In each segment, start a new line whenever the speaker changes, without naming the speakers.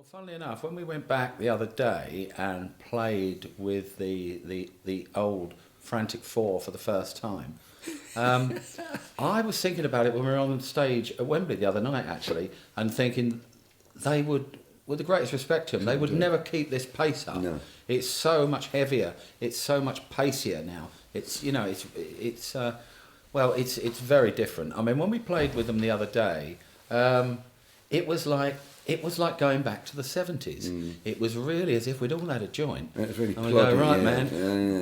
Well, funnily enough, when we went back the other day and played with the old Frantic Four for the first time, um, I was thinking about it when we were on stage at Wembley the other night, actually, and thinking they would, with the greatest respect to them, they would never keep this pace up.
No.
It's so much heavier. It's so much pacier now. It's it's very different. I mean, when we played with them the other day, it was like going back to the 70s. It was really as if we'd all had a joint.
It was really
and we go, right,
yeah.
man.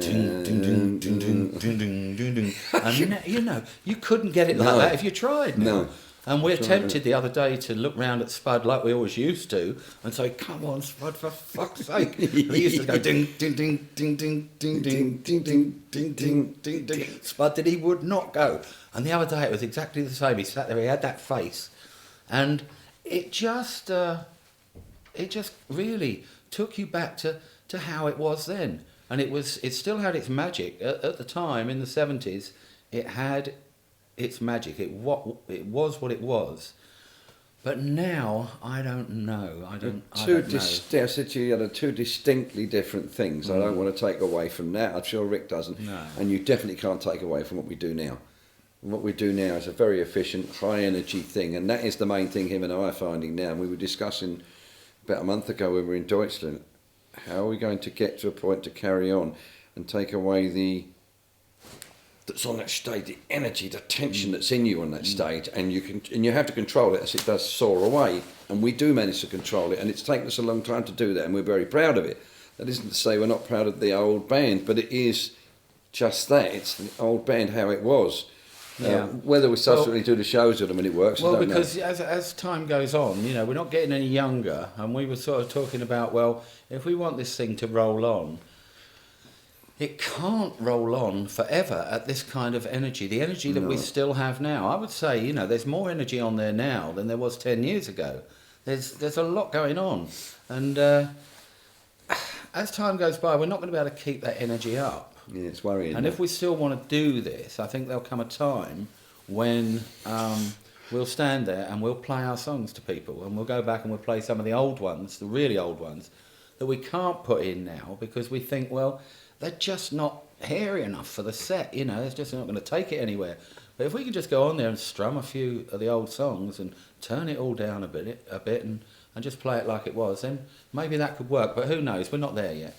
Ding, ding, ding, ding, ding, ding, ding, ding, ding. And you couldn't get it like that if you tried.
No.
And we're tempted the other day to look round at Spud like we always used to and say, "Come on, Spud, for fuck's sake!" And he used to go ding, ding, ding, ding, ding, ding, ding, ding, ding, ding, ding, ding, ding. Spud he would not go. And the other day it was exactly the same. He sat there, he had that face, and it just really took you back to how it was then. And it still had its magic at the time in the 70s. It had its magic. It was what it was. But now I don't know. I don't know.
I said to you, they're two distinctly different things. I don't want to take away from that. I'm sure Rick doesn't.
No.
And you definitely can't take away from what we do now. What we do now is a very efficient, high energy thing, and that is the main thing him and I are finding now. And we were discussing about a month ago when we were in Deutschland, how are we going to get to a point to carry on and take away that's on that stage, the energy, the tension that's in you on that stage, and you have to control it as it does soar away, and we do manage to control it, and it's taken us a long time to do that, and we're very proud of it. That isn't to say we're not proud of the old band, but it is just that. It's the old band how it was. Whether we subsequently do the shows with them and it works, I don't know.
Because as time goes on, we're not getting any younger, and we were sort of talking about, well, if we want this thing to roll on, it can't roll on forever at this kind of energy, the energy that we still have now. I would say, there's more energy on there now than there was 10 years ago. There's a lot going on, and as time goes by, we're not going to be able to keep that energy up.
Yeah, it's worrying.
And if we still want to do this, I think there'll come a time when we'll stand there and we'll play our songs to people, and we'll go back and we'll play some of the old ones, the really old ones, that we can't put in now because we think, well, they're just not hairy enough for the set, it's just not going to take it anywhere. But if we can just go on there and strum a few of the old songs and turn it all down a bit and just play it like it was, then maybe that could work. But who knows? We're not there yet.